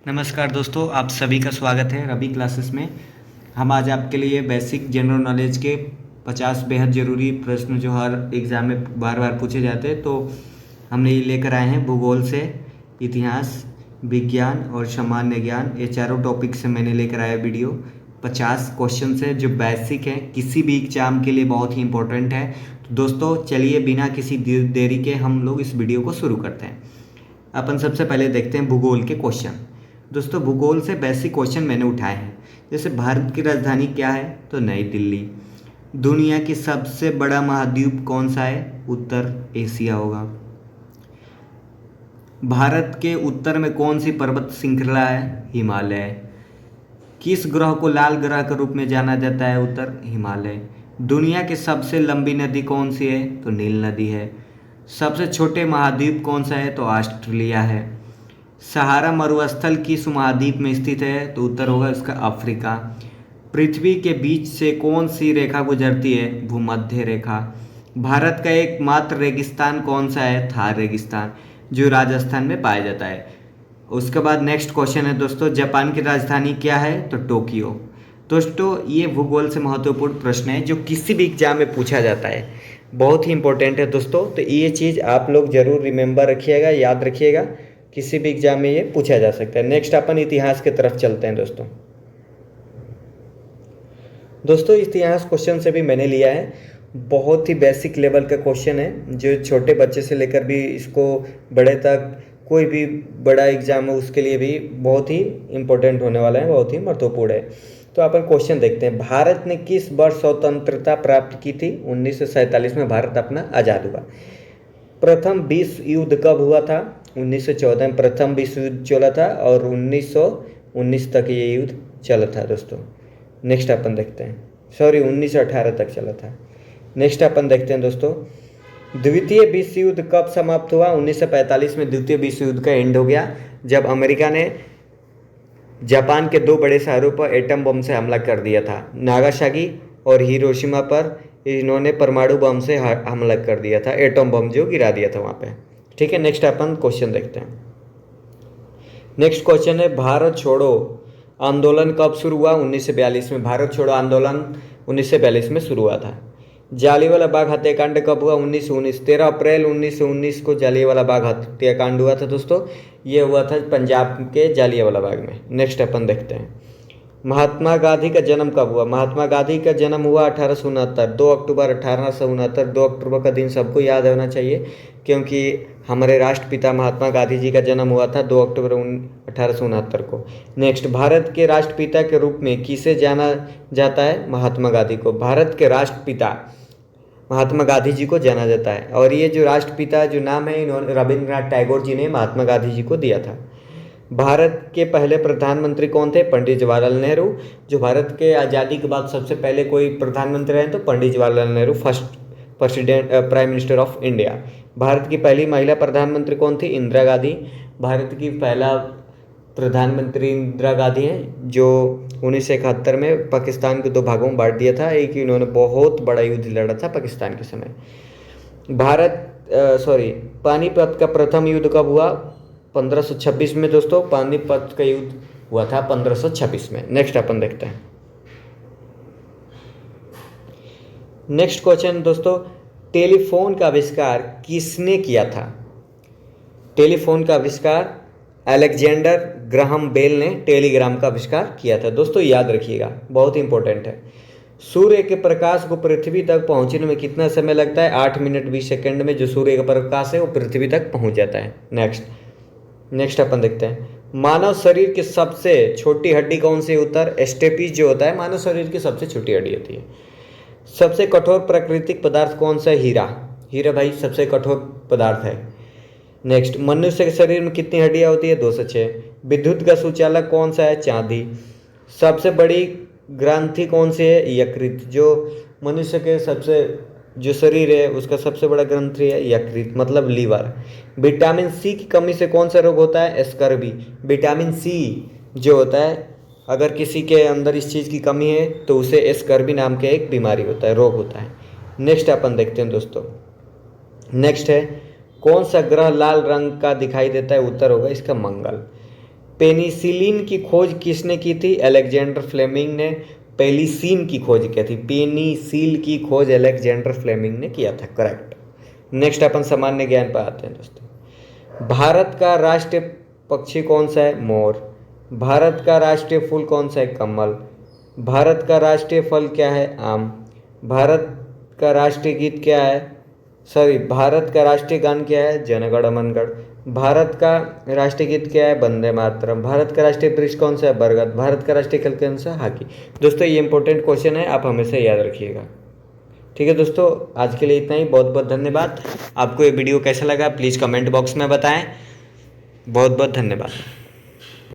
नमस्कार दोस्तों, आप सभी का स्वागत है रवि क्लासेस में। हम आज आपके लिए बेसिक जनरल नॉलेज के 50 बेहद ज़रूरी प्रश्न जो हर एग्ज़ाम में बार बार पूछे जाते हैं, तो हमने ये लेकर आए हैं भूगोल से इतिहास, विज्ञान और सामान्य ज्ञान। ये चारों टॉपिक से मैंने लेकर आया वीडियो। 50 क्वेश्चन है जो बेसिक है, किसी भी एग्जाम के लिए बहुत ही इंपॉर्टेंट है। तो दोस्तों चलिए बिना किसी देरी के हम लोग इस वीडियो को शुरू करते हैं। अपन सबसे पहले देखते हैं भूगोल के क्वेश्चन। दोस्तों भूगोल से बेसिक क्वेश्चन मैंने उठाए हैं। जैसे भारत की राजधानी क्या है? तो नई दिल्ली। दुनिया की सबसे बड़ा महाद्वीप कौन सा है? उत्तर एशिया होगा। भारत के उत्तर में कौन सी पर्वत श्रृंखला है? हिमालय। किस ग्रह को लाल ग्रह के रूप में जाना जाता है? उत्तर हिमालय। दुनिया की सबसे लंबी नदी कौन सी है? तो नील नदी है। सबसे छोटे महाद्वीप कौन सा है? तो ऑस्ट्रेलिया है। सहारा मरुस्थल किस महाद्वीप में स्थित है? तो उत्तर होगा इसका अफ्रीका। पृथ्वी के बीच से कौन सी रेखा गुजरती है? भूमध्य रेखा। भारत का एकमात्र रेगिस्तान कौन सा है? थार रेगिस्तान, जो राजस्थान में पाया जाता है। उसके बाद नेक्स्ट क्वेश्चन है दोस्तों, जापान की राजधानी क्या है? तो टोक्यो। दोस्तों ये भूगोल से महत्वपूर्ण प्रश्न है जो किसी भी एग्जाम में पूछा जाता है, बहुत ही इंपॉर्टेंट है दोस्तों। तो ये चीज़ आप लोग जरूर रिमेंबर रखिएगा, याद रखिएगा, किसी भी एग्जाम में ये पूछा जा सकता है। नेक्स्ट अपन इतिहास की तरफ चलते हैं दोस्तों इतिहास क्वेश्चन से भी मैंने लिया है, बहुत ही बेसिक लेवल का क्वेश्चन है जो छोटे बच्चे से लेकर भी इसको बड़े तक कोई भी बड़ा एग्जाम है उसके लिए भी बहुत ही इम्पोर्टेंट होने वाला है, बहुत ही महत्वपूर्ण है। तो अपन क्वेश्चन देखते हैं। भारत ने किस वर्ष स्वतंत्रता प्राप्त की थी? 1947 में भारत अपना आज़ाद हुआ। प्रथम विश्व युद्ध कब हुआ था? 1914 में प्रथम विश्व युद्ध चला था और 1919 तक ये युद्ध चला था दोस्तों। नेक्स्ट अपन देखते हैं, 1918 तक चला था। नेक्स्ट अपन देखते हैं दोस्तों, द्वितीय विश्व युद्ध कब समाप्त हुआ? 1945 में द्वितीय विश्व युद्ध का एंड हो गया, जब अमेरिका ने जापान के दो बड़े शहरों पर एटम बम से हमला कर दिया था। नागासाकी और हिरोशिमा पर इन्होंने परमाणु बम से हमला कर दिया था, एटम बम जो गिरा दिया था वहाँ पे। ठीक है, नेक्स्ट अपन क्वेश्चन देखते हैं। नेक्स्ट क्वेश्चन है, भारत छोड़ो आंदोलन कब शुरू हुआ? 1942 में। भारत छोड़ो आंदोलन 1942 में शुरू हुआ था। जालियांवाला बाग हत्याकांड कब हुआ? 1919। 13 अप्रैल 1919 को जालियांवाला बाग हत्याकांड हुआ था दोस्तों। ये हुआ था पंजाब के जालियांवाला बाग में। नेक्स्ट अपन देखते हैं, महात्मा गांधी का जन्म कब हुआ? महात्मा गांधी का जन्म हुआ 1869, 2 अक्टूबर 1869। 2 अक्टूबर का दिन सबको याद होना चाहिए क्योंकि हमारे राष्ट्रपिता महात्मा गांधी जी का जन्म हुआ था 2 अक्टूबर 1869 को। नेक्स्ट, भारत के राष्ट्रपिता के रूप में किसे जाना जाता है? महात्मा गांधी को भारत के राष्ट्रपिता महात्मा गांधी जी को जाना जाता है। और ये जो राष्ट्रपिता जो नाम है इन्होंने रविंद्रनाथ टैगोर जी ने महात्मा गांधी जी को दिया था। भारत के पहले प्रधानमंत्री कौन थे? पंडित जवाहरलाल नेहरू। जो भारत के आज़ादी के बाद सबसे पहले कोई प्रधानमंत्री रहे तो Pandit Jawaharlal Nehru, first president prime minister of India. Bharat की पहली महिला प्रधानमंत्री कौन थी? इंदिरा गांधी। भारत की पहला प्रधानमंत्री इंदिरा गांधी हैं जो 1971 में पाकिस्तान के 2 भागों में बांट दिया था। एक इन्होंने बहुत बड़ा युद्ध लड़ा था पाकिस्तान के समय। पानीपत का प्रथम युद्ध कब हुआ? 1526 में दोस्तों। पानीपत का युद्ध हुआ था 1526 में। नेक्स्ट अपन देखते हैं। नेक्स्ट क्वेश्चन दोस्तों, टेलीफोन का आविष्कार किसने किया था? टेलीफोन का आविष्कार अलेक्जेंडर ग्राहम बेल ने टेलीग्राम का आविष्कार किया था दोस्तों, याद रखिएगा, बहुत इंपॉर्टेंट है। सूर्य के प्रकाश को पृथ्वी तक पहुंचने में कितना समय लगता है? 8 मिनट 20 सेकंड में जो सूर्य का प्रकाश है वो पृथ्वी तक पहुंच जाता है। नेक्स्ट अपन देखते हैं, मानव शरीर की सबसे छोटी हड्डी कौन सी? उत्तर स्टेपीज जो होता है मानव शरीर की सबसे छोटी हड्डी होती है। सबसे कठोर प्राकृतिक पदार्थ कौन सा है? हीरा भाई सबसे कठोर पदार्थ है। नेक्स्ट, मनुष्य के शरीर में कितनी हड्डियां होती है? 206। विद्युत का सुचालक कौन सा है? चांदी। सबसे बड़ी ग्रंथि कौन सी है? यकृत। जो मनुष्य के सबसे जो शरीर है उसका सबसे बड़ा ग्रंथि है यकृत, मतलब लीवर। विटामिन सी की कमी से कौन सा रोग होता है? स्कर्वी। विटामिन सी जो होता है अगर किसी के अंदर इस चीज़ की कमी है तो उसे स्कर्वी नाम के एक बीमारी होता है, रोग होता है। नेक्स्ट अपन देखते हैं दोस्तों। नेक्स्ट है, कौन सा ग्रह लाल रंग का दिखाई देता है? उत्तर होगा इसका मंगल। पेनिसिलिन की खोज किसने की थी? अलेक्जेंडर फ्लेमिंग ने पेनिसिलिन की खोज की थी। पेनिसिल की खोज अलेक्जेंडर फ्लेमिंग ने किया था, करेक्ट। नेक्स्ट अपन सामान्य ज्ञान पर आते हैं दोस्तों। भारत का राष्ट्रीय पक्षी कौन सा है? मोर। भारत का राष्ट्रीय फूल कौन सा है? कमल। भारत का राष्ट्रीय फल क्या है? आम। भारत का राष्ट्रीय गीत क्या है? भारत का राष्ट्रीय गान क्या है? जन गण मन गण। भारत का राष्ट्रीय गीत क्या है? वंदे मातरम। भारत का राष्ट्रीय वृक्ष कौन सा है? बरगद। भारत का राष्ट्रीय खेल कौन सा है? हॉकी। दोस्तों ये इंपॉर्टेंट क्वेश्चन है, आप हमेशा याद रखिएगा। ठीक है दोस्तों, आज के लिए इतना ही। बहुत बहुत धन्यवाद। आपको ये वीडियो कैसा लगा प्लीज़ कमेंट बॉक्स में बताएं। बहुत बहुत धन्यवाद।